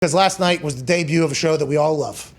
Because last night was the debut of a show that we all love.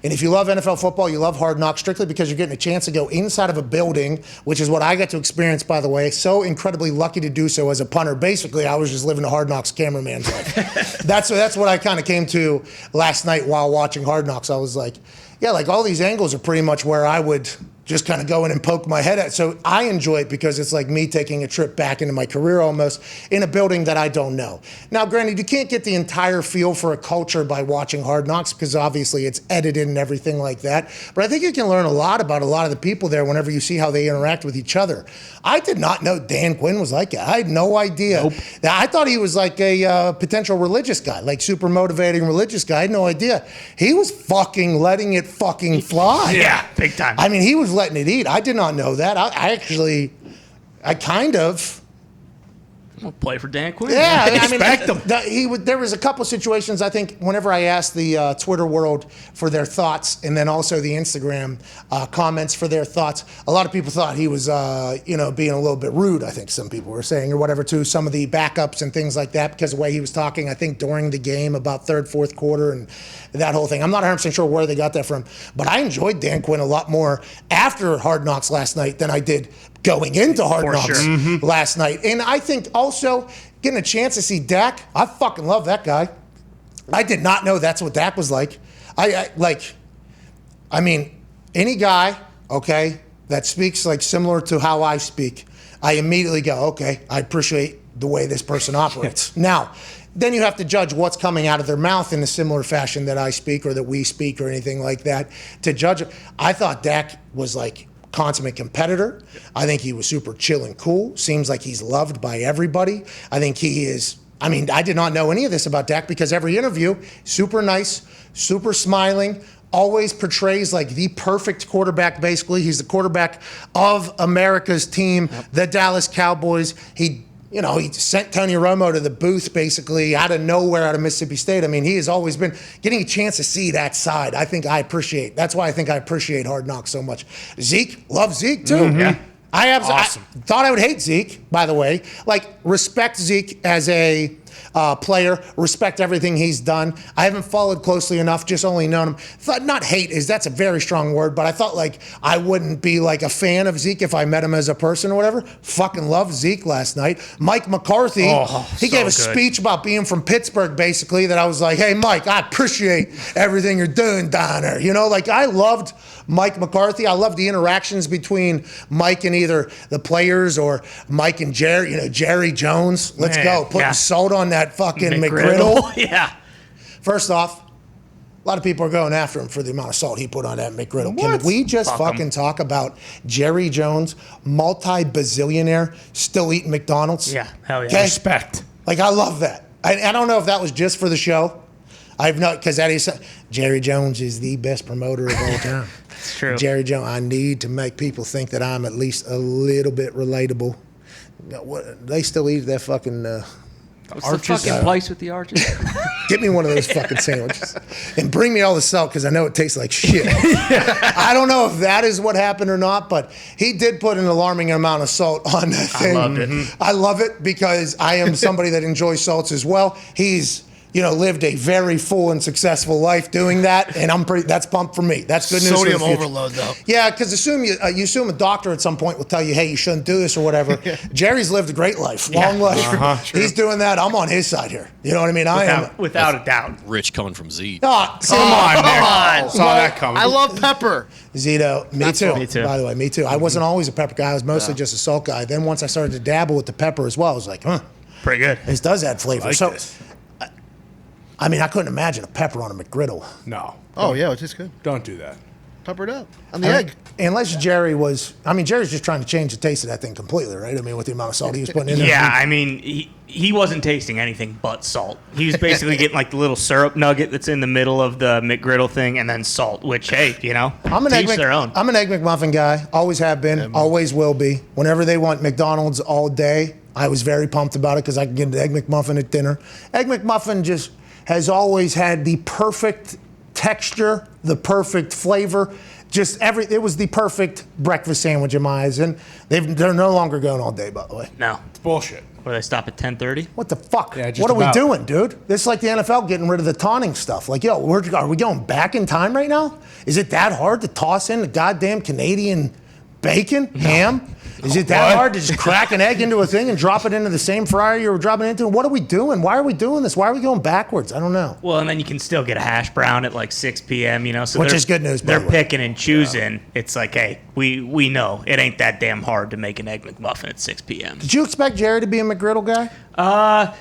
And if you love NFL football, you love Hard Knocks strictly because you're getting a chance to go inside of a building, which is what I got to experience, by the way. So incredibly lucky to do so as a punter. Basically, I was just living a Hard Knocks cameraman's life. That's what I kind of came to last night while watching Hard Knocks. I was like, yeah, like all these angles are pretty much where I would just kind of go in and poke my head at. So I enjoy it because it's like me taking a trip back into my career almost in a building that I don't know. Now, granted, you can't get the entire feel for a culture by watching Hard Knocks because obviously it's edited and everything like that. But I think you can learn a lot about a lot of the people there whenever you see how they interact with each other. I did not know Dan Quinn was like that. I had no idea. Nope. I thought he was like a potential religious guy, like super motivating religious guy. I had no idea. He was fucking letting it fucking fly. Yeah, big time. I mean, he was letting it eat. I did not know that. I kind of. We'll play for Dan Quinn. Yeah, I mean, expect him. There was a couple situations, I think, whenever I asked the Twitter world for their thoughts and then also the Instagram comments for their thoughts, a lot of people thought he was, being a little bit rude, I think some people were saying, or whatever, to some of the backups and things like that because of the way he was talking, I think, during the game about third, fourth quarter and that whole thing. I'm not 100% sure where they got that from, but I enjoyed Dan Quinn a lot more after Hard Knocks last night than I did going into Hard Knocks last night. And I think also getting a chance to see Dak, I fucking love that guy. I did not know that's what Dak was like. I mean, any guy, okay, that speaks like similar to how I speak, I immediately go, okay, I appreciate the way this person operates. Now, then you have to judge what's coming out of their mouth in a similar fashion that I speak or that we speak or anything like that to judge it. I thought Dak was like consummate competitor. I think he was super chill and cool. Seems like he's loved by everybody. I think he is. I mean, I did not know any of this about Dak because every interview, super nice, super smiling, always portrays like the perfect quarterback, basically. He's the quarterback of America's team, the Dallas Cowboys. He sent Tony Romo to the booth basically out of nowhere out of Mississippi State. I mean, he has always been getting a chance to see that side. That's why I think I appreciate Hard Knocks so much. Zeke, love Zeke too. Mm-hmm. Yeah. I thought I would hate Zeke, by the way. Like, respect Zeke as a player, respect everything he's done. I haven't followed closely enough, just only known him. Not hate that's a very strong word, but I thought like I wouldn't be like a fan of Zeke if I met him as a person or whatever. Fucking love Zeke last night. Mike McCarthy, he gave a speech about being from Pittsburgh, basically, that I was like, hey, Mike, I appreciate everything you're doing down there. I loved Mike McCarthy. I love the interactions between Mike and either the players or Mike and Jerry. Jerry Jones. Let's go. Putting salt on that fucking McGriddle. Yeah. First off, a lot of people are going after him for the amount of salt he put on that McGriddle. Can we just fucking talk about Jerry Jones, multi-bazillionaire, still eating McDonald's? Yeah, hell yeah. Okay? Respect. Like, I love that. I don't know if that was just for the show. I've not, because that is, Jerry Jones is the best promoter of all time. It's true. Jerry Jones, I need to make people think that I'm at least a little bit relatable. They still eat that fucking What's arches? The fucking place with the arches? Get me one of those fucking sandwiches. And bring me all the salt because I know it tastes like shit. I don't know if that is what happened or not, but he did put an alarming amount of salt on that thing. I loved it. I love it because I am somebody that enjoys salts as well. He's lived a very full and successful life doing that, and that's pumped for me. That's good news. Sodium overload, though. Yeah, because you assume a doctor at some point will tell you, hey, you shouldn't do this or whatever. Jerry's lived a great life, long life. He's doing that. I'm on his side here. You know what I mean? Without a doubt. Rich coming from Zeke. Oh, come on. Saw that coming. I love pepper. Zito, me too. Me too. By the way, me too. I wasn't always a pepper guy. I was mostly just a salt guy. Then once I started to dabble with the pepper as well, I was like, pretty good. This does add flavor. Like so. this. I mean, I couldn't imagine a pepper on a McGriddle. No. Oh, yeah, it's just good. Don't do that. Pepper it up. On the egg. Unless Jerry was, Jerry's just trying to change the taste of that thing completely, right? I mean, with the amount of salt he was putting in there. Yeah, I mean, he wasn't tasting anything but salt. He was basically getting like the little syrup nugget that's in the middle of the McGriddle thing and then salt, which, hey, I'm an Egg McMuffin guy. Always have been, always will be. Whenever they want McDonald's all day, I was very pumped about it because I can get an Egg McMuffin at dinner. Egg McMuffin just has always had the perfect texture, the perfect flavor. It was the perfect breakfast sandwich in my eyes, and they're no longer going all day, by the way. No. It's bullshit. Where they stop at 10:30. What the fuck? Yeah, just what are we about. doing, dude? This is like the NFL getting rid of the taunting stuff. Like, yo, are we going back in time right now? Is it that hard to toss in the goddamn Canadian bacon, ham? Is it that hard to just crack an egg into a thing and drop it into the same fryer you were dropping it into? What are we doing? Why are we doing this? Why are we going backwards? I don't know. Well, and then you can still get a hash brown at like 6 p.m., you know? So Which is good news, by They're the way. picking and choosing. It's like, hey, we know it ain't that damn hard to make an Egg McMuffin at 6 p.m. Did you expect Jerry to be a McGriddle guy?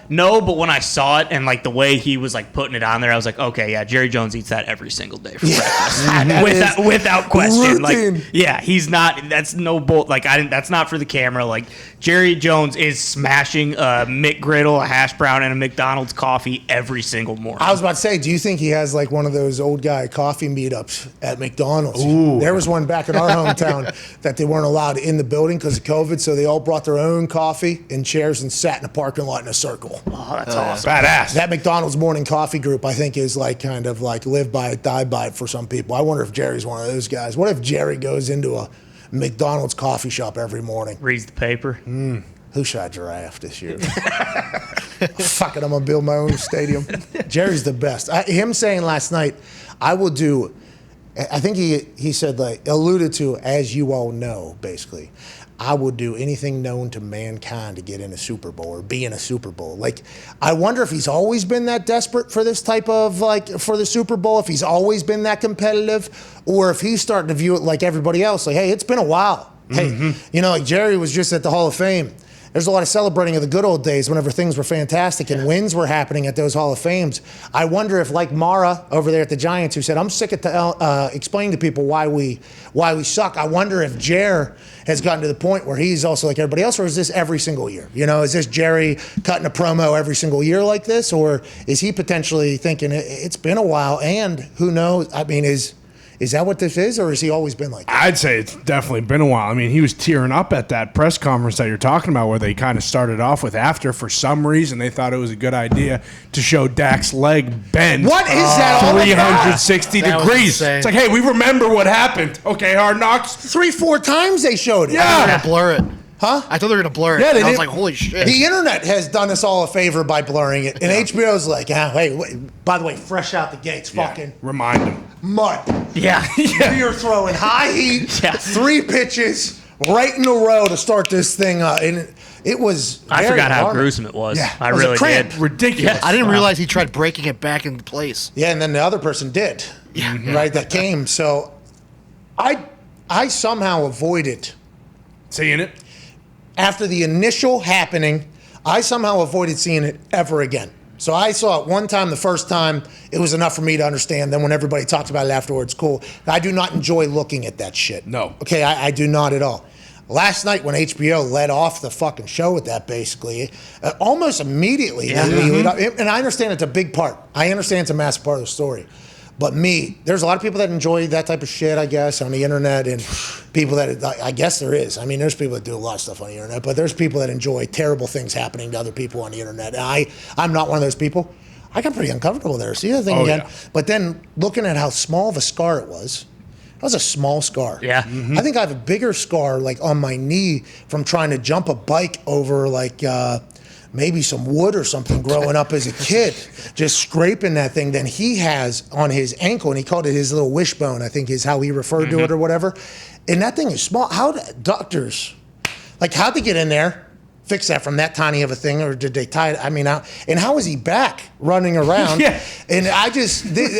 No, but when I saw it and like the way he was like putting it on there, I was like, okay, yeah, Jerry Jones eats that every single day for breakfast, without question. routine. Like, yeah, he's not. That's no bull. Like, that's not for the camera. Like, Jerry Jones is smashing a McGriddle, a hash brown, and a McDonald's coffee every single morning. I was about to say, do you think he has like one of those old guy coffee meetups at McDonald's? Ooh. There was one back in our hometown that they weren't allowed in the building because of COVID, so they all brought their own coffee and chairs and sat in a parking lot in a circle. Oh, that's awesome. Badass. That McDonald's morning coffee group, I think, is like kind of like live by it, die by it for some people. I wonder if Jerry's one of those guys. What if Jerry goes into a McDonald's coffee shop every morning? Reads the paper. Who should I draft this year? Fuck it, I'm going to build my own stadium. Jerry's the best. Him saying last night, I will do, I think he said, like, alluded to, as you all know, basically, I would do anything known to mankind to get in a Super Bowl or be in a Super Bowl. Like, I wonder if he's always been that desperate for this type of, like, for the Super Bowl, if he's always been that competitive, or if he's starting to view it like everybody else, like, hey, it's been a while. Hey, you know, like Jerry was just at the Hall of Fame. There's a lot of celebrating of the good old days whenever things were fantastic and wins were happening at those Hall of Fames. I wonder if, like Mara over there at the Giants, who said, I'm sick of explaining to people why we suck. I wonder if Jer has gotten to the point where he's also like everybody else, or is this every single year? You know, is this Jerry cutting a promo every single year like this? Or is he potentially thinking it's been a while and who knows? I mean, is that what this is, or has he always been like that? I'd say it's definitely been a while. I mean, he was tearing up at that press conference that you're talking about where they kind of started off with after, for some reason, they thought it was a good idea to show Dak's leg bend. What is that all about? 360 That was degrees. insane. It's like, hey, we remember what happened. Okay, Hard Knocks. 3-4 times they showed it. Yeah. They're gonna blur it. Huh? I thought they were gonna blur it. Yeah, they and I was did. like, holy shit. The internet has done us all a favor by blurring it. And HBO's like, hey, wait, by the way, fresh out the gates, fucking Remind him. mud. Yeah. You're throwing high heat, Yeah. 3 pitches right in a row to start this thing. And it was I very forgot how alarming. gruesome it was. Yeah, I it was a really cramp. did. Ridiculous. I didn't realize he tried breaking it back into place. Yeah, and then the other person did. Yeah. Right, that came. So I somehow avoided, Seeing it? after the initial happening, I somehow avoided seeing it ever again. So I saw it one time, the first time, it was enough for me to understand. Then when everybody talked about it afterwards, cool. I do not enjoy looking at that shit. No. Okay, I do not at all. Last night when HBO led off the fucking show with that, basically, almost immediately, Yeah. they lead up, and I understand it's a big part. I understand it's a massive part of the story. But there's a lot of people that enjoy that type of shit, I guess, on the internet, and people that, I guess there is. I mean, there's people that do a lot of stuff on the internet, but there's people that enjoy terrible things happening to other people on the internet. And I'm not one of those people. I got pretty uncomfortable there. See the thing Oh, again? yeah. But then looking at how small of a scar it was a small scar. Yeah. I think I have a bigger scar, like, on my knee from trying to jump a bike over, like, maybe some wood or something growing up as a kid, just scraping that thing than he has on his ankle. And he called it his little wishbone, I think is how he referred to it or whatever. And that thing is small. How did doctors, like, how'd they get in there, fix that from that tiny of a thing, or did they tie it? I mean, and how is he back running around? Yeah. And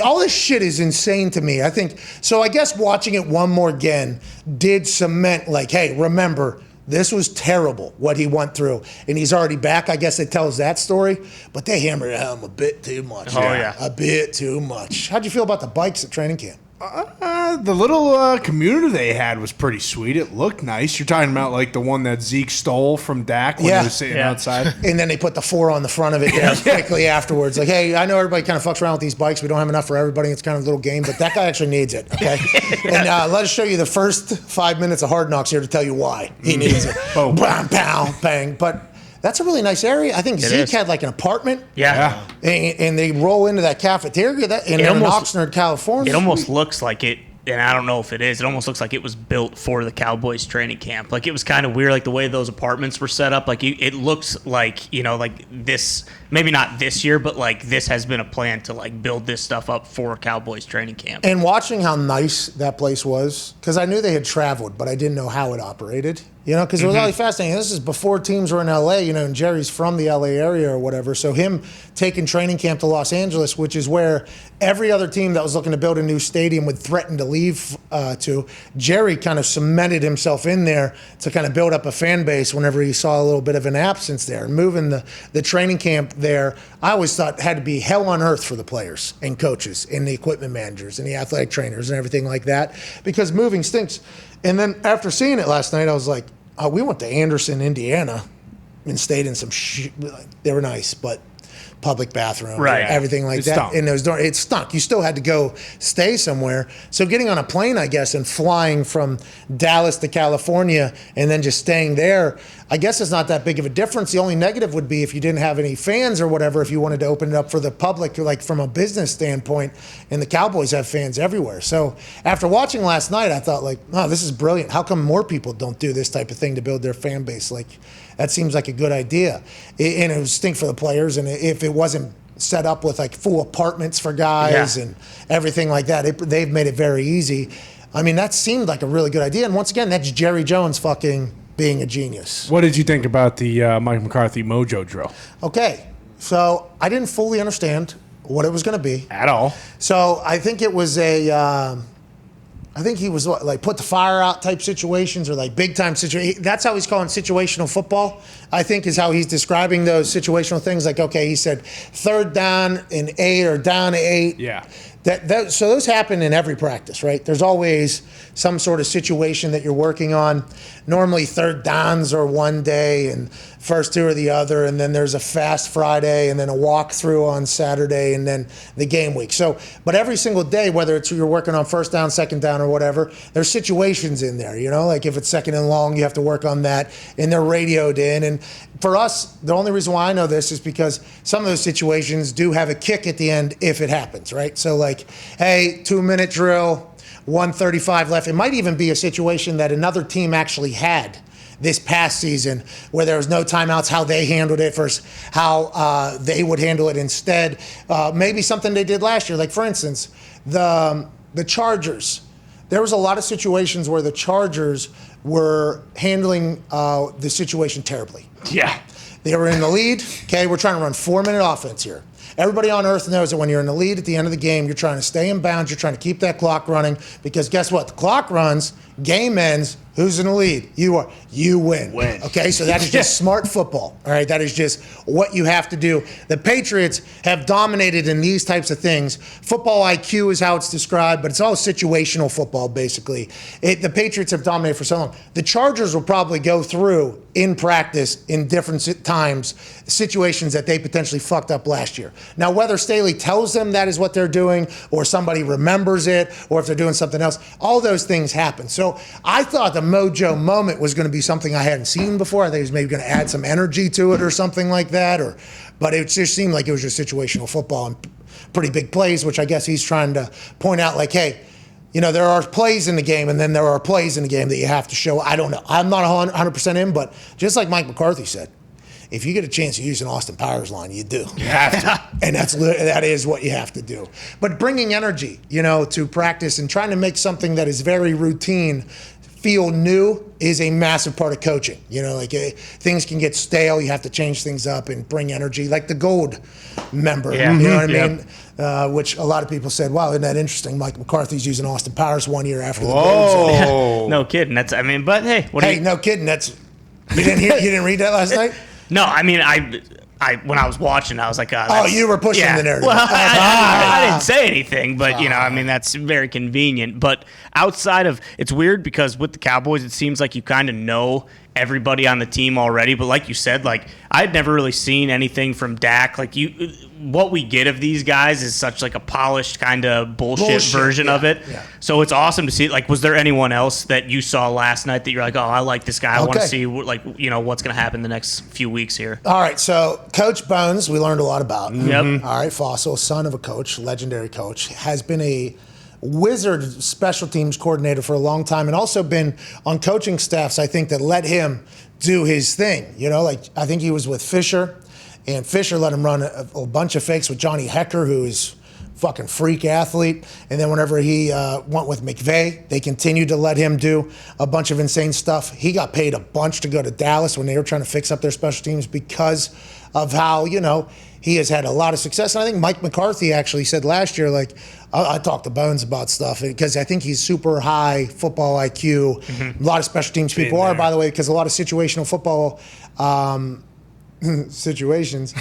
all this shit is insane to me. I think, so I guess watching it one more again did cement, like, hey, remember, this was terrible, what he went through. And he's already back. I guess it tells that story. But they hammered him a bit too much. Oh, yeah. A bit too much. How'd you feel about the bikes at training camp? The little community they had was pretty sweet. It looked nice. You're talking about like the one that Zeke stole from Dak when Yeah. he was sitting Yeah. outside. And then they put the 4 on the front of it quickly afterwards. Like, hey, I know everybody kind of fucks around with these bikes. We don't have enough for everybody. It's kind of a little game, but that guy actually needs it, okay? And let us show you the first 5 minutes of Hard Knocks here to tell you why he needs it. Oh. Bam, pow, bang. But that's a really nice area. I think Zeke is. had like an apartment. Yeah. And they roll into that cafeteria in almost- Oxnard, California. It almost looks like it and I don't know if it is, it almost looks like it was built for the Cowboys training camp. Like, it was kind of weird, like the way those apartments were set up. Like, it looks like, like this, maybe not this year, but like this has been a plan to like build this stuff up for Cowboys training camp. And watching how nice that place was, because I knew they had traveled, but I didn't know how it operated. Because it was really fascinating. This is before teams were in L.A., and Jerry's from the L.A. area or whatever. So him taking training camp to Los Angeles, which is where every other team that was looking to build a new stadium would threaten to leave to, Jerry kind of cemented himself in there to kind of build up a fan base whenever he saw a little bit of an absence there. And moving the training camp there, I always thought had to be hell on earth for the players and coaches and the equipment managers and the athletic trainers and everything like that, because moving stinks. And then after seeing it last night, I was like, we went to Anderson, Indiana, and stayed in some they were nice, but public bathroom, right? Everything like that. Stunk. And it stunk. You still had to go stay somewhere. So getting on a plane, I guess, and flying from Dallas to California and then just staying there, I guess it's not that big of a difference. The only negative would be if you didn't have any fans or whatever, if you wanted to open it up for the public, like from a business standpoint, and the Cowboys have fans everywhere. So after watching last night, I thought, like, oh, this is brilliant. How come more people don't do this type of thing to build their fan base? Like, that seems like a good idea. And it would stink for the players. And if it wasn't set up with like full apartments for guys and everything like that, they've made it very easy. I mean, that seemed like a really good idea. And once again, that's Jerry Jones fucking being a genius. What did you think about the Mike McCarthy mojo drill? Okay, so I didn't fully understand what it was going to be. At all. So I think it was I think he was like put the fire out type situations or like big time situation. That's how he's calling situational football, I think, is how he's describing those situational things. Like, okay, he said 3rd down and 8 or down to 8. Yeah. So those happen in every practice, right? There's always some sort of situation that you're working on. Normally 3rd downs are one day and first 2 are the other, and then there's a fast Friday and then a walkthrough on Saturday and then the game week. So, but every single day, whether it's you're working on 1st down, 2nd down, or whatever, there's situations in there, like if it's 2nd and long, you have to work on that, and they're radioed in. And for us, the only reason why I know this is because some of those situations do have a kick at the end if it happens, right? So like, hey, 2-minute drill, 1:35 left. It might even be a situation that another team actually had this past season where there was no timeouts, how they handled it versus how they would handle it instead. Maybe something they did last year. Like, for instance, the Chargers. There was a lot of situations where the Chargers were handling the situation terribly. Yeah. They were in the lead. Okay, we're trying to run 4-minute offense here. Everybody on earth knows that when you're in the lead at the end of the game, you're trying to stay in bounds. You're trying to keep that clock running because guess what? The clock runs, game ends. Who's in the lead? You are. You win. Okay, so that is just smart football. All right, that is just what you have to do. The Patriots have dominated in these types of things. Football IQ is how it's described, but it's all situational football, basically. The Patriots have dominated for so long. The Chargers will probably go through in practice in different times situations that they potentially fucked up last year. Now, whether Staley tells them that is what they're doing or somebody remembers it or if they're doing something else, all those things happen. So I thought the mojo moment was going to be something I hadn't seen before. I think he was maybe going to add some energy to it or something like that. But it just seemed like it was just situational football and pretty big plays, which I guess he's trying to point out like, hey, there are plays in the game, and then there are plays in the game that you have to show. I don't know. I'm not 100% in, but just like Mike McCarthy said, if you get a chance to use an Austin Powers line, you do. You have to. And that is what you have to do. But bringing energy, to practice and trying to make something that is very routine feel new is a massive part of coaching. Things can get stale. You have to change things up and bring energy, like the Gold member. Yeah. You know what I mean? Which a lot of people said, wow, isn't that interesting? Mike McCarthy's using Austin Powers 1 year after the Gold. No kidding. But hey, no kidding. You didn't read that last night? No, I mean, I when I was watching, I was like, you were pushing the narrative. Well, I didn't say anything, but that's very convenient. But outside of, it's weird because with the Cowboys, it seems like you kind of know everybody on the team already. But like you said, like I'd never really seen anything from Dak. Like what we get of these guys is such like a polished kind of bullshit version of it. Yeah. So it's awesome to see. Like, was there anyone else that you saw last night that you're like, oh, I like this guy. I want to see what's going to happen the next few weeks here. All right. So Coach Bones, we learned a lot about. Yep. All right. Fossil, son of a coach, legendary coach, has been a wizard special teams coordinator for a long time, and also been on coaching staffs, I think, that let him do his thing. You know, like I think he was with Fisher, and Fisher let him run a bunch of fakes with Johnny Hecker, who is fucking freak athlete. And then whenever he went with McVay, they continued to let him do a bunch of insane stuff. He got paid a bunch to go to Dallas when they were trying to fix up their special teams because of how, you know, he has had a lot of success. And I think Mike McCarthy actually said last year, like, I talked to Bones about stuff because I think he's super high football IQ. A lot of special teams people are, by the way, because a lot of situational football situations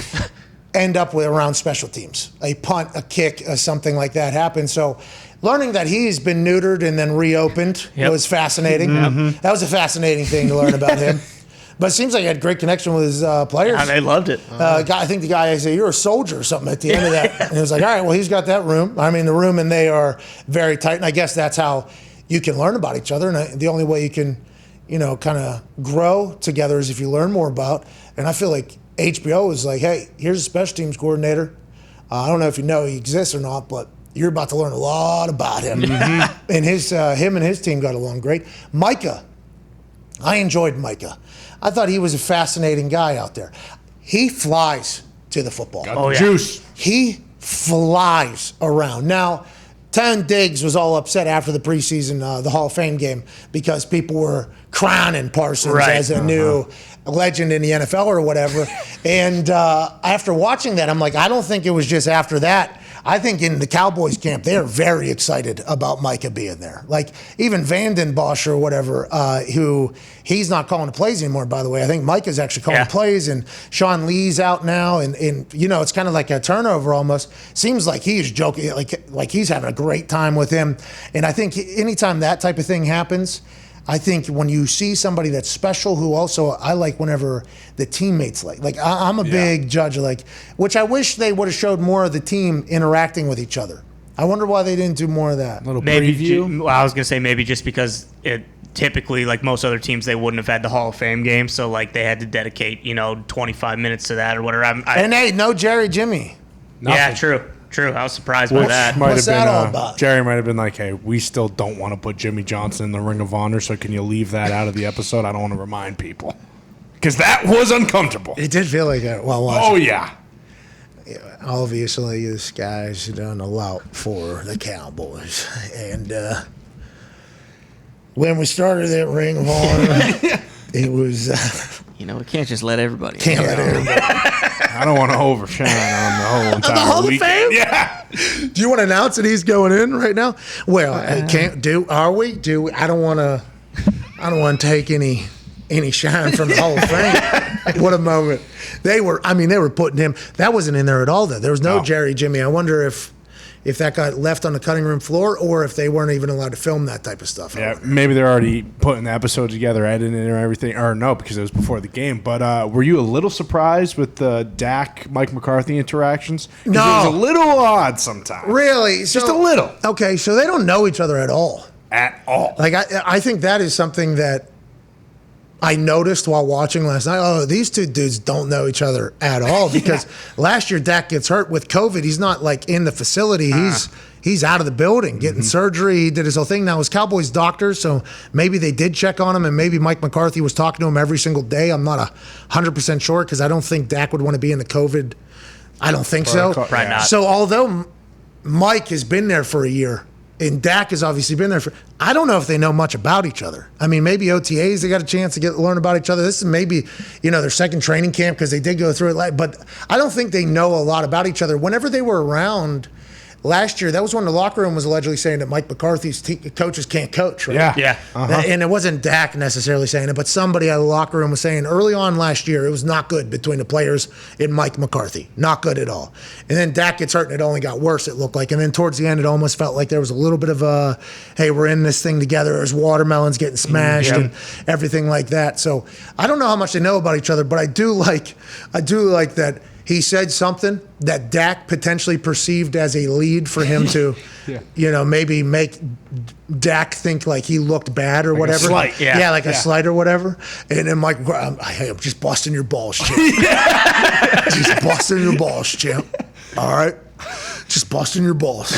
end up with around special teams. A punt, a kick, something like that happens. So learning that he's been neutered and then reopened was fascinating. That was a fascinating thing to learn about him. But it seems like he had great connection with his players. Yeah, they loved it. I think the guy said, "You're a soldier" or something at the end of that. And he was like, all right, well, he's got that room. I mean, the room and they are very tight. And I guess that's how you can learn about each other. And the only way you can, you know, kind of grow together is if you learn more about. And I feel like HBO was like, hey, here's a special teams coordinator. I don't know if you know he exists or not, but you're about to learn a lot about him. And him and his team got along great. Micah, I enjoyed Micah. I thought he was a fascinating guy out there. He flies to the football. Got the juice. He flies around. Now, Tone Diggs was all upset after the preseason, the Hall of Fame game, because people were crowning Parsons as a new legend in the NFL or whatever. And after watching that, I'm like, I don't think it was just after that. I think in the Cowboys camp, they are very excited about Micah being there. Like even Vanden Bosch or whatever, who he's not calling the plays anymore, by the way. I think Micah's actually calling the plays, and Sean Lee's out now. And you know, it's kind of like a turnover almost. Seems like he's joking, like he's having a great time with him. And I think anytime that type of thing happens, I think when you see somebody that's special, who also I like whenever the teammates I'm a big judge of which I wish they would have showed more of the team interacting with each other. I wonder why they didn't do more of that. Little Maybe preview. I was gonna say maybe just because it typically, like most other teams, they wouldn't have had the Hall of Fame game, so like they had to dedicate 25 minutes to that or whatever. And hey, no Jerry Jimmy. Yeah, true. I was surprised by that. What's that all about? Jerry might have been like, hey, we still don't want to put Jimmy Johnson in the Ring of Honor, so can you leave that out of the episode? I don't want to remind people. Because that was uncomfortable. It did feel like that while watching. Oh, yeah. Obviously, this guy's done a lot for the Cowboys. And when we started that Ring of Honor, it was... we can't just let everybody. Can't let everybody. I don't want to overshine on the whole entire the Hall weekend. of Fame? Yeah. Do you want to announce that he's going in right now? Well, are we? I don't want to take any shine from the Hall of Fame. What a moment. They were putting him. That wasn't in there at all, though. There was no Jerry Jimmy. I wonder if that got left on the cutting room floor, or if they weren't even allowed to film that type of stuff. Yeah, maybe they're already putting the episode together, editing it or everything. Or no, because it was before the game. But were you a little surprised with the Dak Mike McCarthy interactions? No. It was a little odd sometimes. Really? Just a little. Okay, so they don't know each other at all. At all. Like I think that is something that I noticed while watching last night. Oh, these two dudes don't know each other at all, because last year Dak gets hurt with COVID. He's not like in the facility. He's out of the building getting surgery. He did his whole thing. Now his Cowboys doctors, so maybe they did check on him, and maybe Mike McCarthy was talking to him every single day. I'm not 100% sure, because I don't think Dak would want to be in the COVID. I don't think so. Probably not. So although Mike has been there for a year, and Dak has obviously been there I don't know if they know much about each other. I mean, maybe OTAs, they got a chance to learn about each other. This is maybe, their second training camp, because they did go through it. But I don't think they know a lot about each other. Whenever they were around last year, that was when the locker room was allegedly saying that Mike McCarthy's coaches can't coach, right? Yeah. And it wasn't Dak necessarily saying it, but somebody out of the locker room was saying early on last year, it was not good between the players and Mike McCarthy. Not good at all. And then Dak gets hurt, and it only got worse, it looked like. And then towards the end, it almost felt like there was a little bit of a, hey, we're in this thing together. There's watermelons getting smashed and everything like that. So I don't know how much they know about each other, but I do like that he said something that Dak potentially perceived as a lead for him to, maybe make Dak think like he looked bad or whatever. A slight, a slight or whatever. And then Mike, hey, I'm just busting your balls, champ. Just busting your balls, champ. All right? Just busting your balls.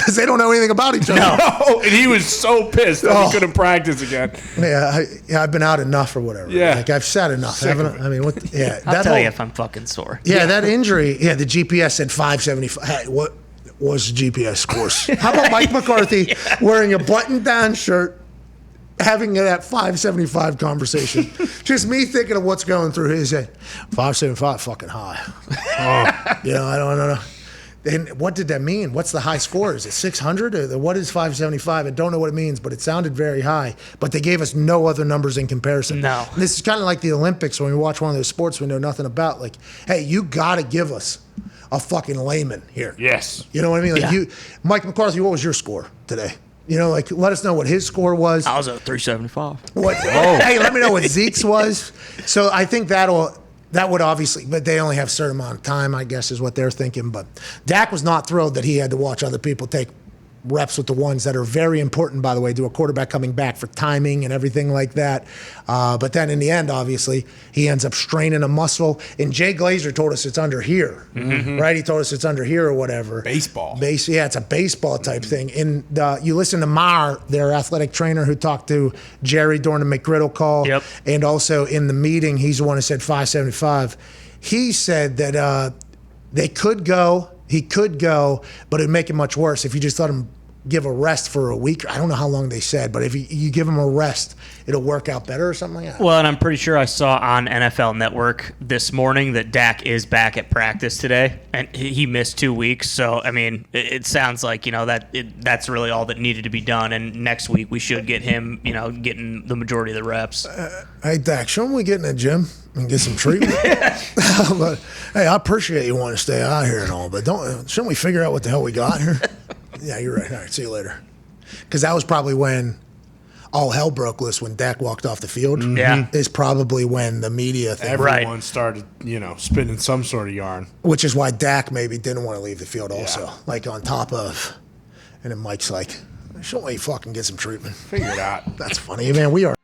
because they don't know anything about each other. Oh, and he was so pissed that he couldn't practice again. Yeah, I've been out enough or whatever. Yeah. Like I've said enough. Haven't I? I mean, what? Yeah, I'll tell you if I'm fucking sore. Yeah, that injury. Yeah, the GPS said 575. Hey, what was the GPS scores? How about Mike McCarthy wearing a button-down shirt, having that 575 conversation? Just me thinking of what's going through his head. 575, fucking high. You know, I don't know. And what did that mean? What's the high score? Is it 600? Or what is 575? I don't know what it means, but it sounded very high. But they gave us no other numbers in comparison. No. And this is kind of like the Olympics when we watch one of those sports we know nothing about. Like, hey, you got to give us a fucking layman here. Yes. You know what I mean? Like Yeah. Mike McCarthy, what was your score today? You know, like, let us know what his score was. I was at 375. Hey, let me know what Zeke's was. So I think that would obviously, but they only have a certain amount of time, I guess, is what they're thinking. But Dak was not thrilled that he had to watch other people take reps with the ones that are very important, by the way, to a quarterback coming back for timing and everything like that. But then in the end, obviously, he ends up straining a muscle. And Jay Glazer told us it's under here, right? He told us it's under here or whatever. Baseball. Yeah, it's a baseball type thing. And you listen to Maher, their athletic trainer, who talked to Jerry during the McGriddle call. Yep. And also in the meeting, he's the one who said 575. He said that he could go, but it'd make it much worse if you just let him give a rest for a week. I don't know how long they said, but if you give him a rest, it'll work out better or something like that. Well, and I'm pretty sure I saw on NFL Network this morning that Dak is back at practice today, and he missed 2 weeks. So, I mean, it sounds like, you know, that's really all that needed to be done. And next week we should get him, you know, getting the majority of the reps. Hey, Dak, shouldn't we get in the gym and get some treatment? But, hey, I appreciate you wanting to stay out here and all, but shouldn't we figure out what the hell we got here? Yeah, you're right. All right, see you later. Because that was probably when all hell broke loose, when Dak walked off the field. Yeah. Is probably when the media thing. Everyone started, spinning some sort of yarn. Which is why Dak maybe didn't want to leave the field also. Yeah. Like on top of. And then Mike's like, shouldn't we fucking get some treatment? Figure it out. That's funny, man. We are.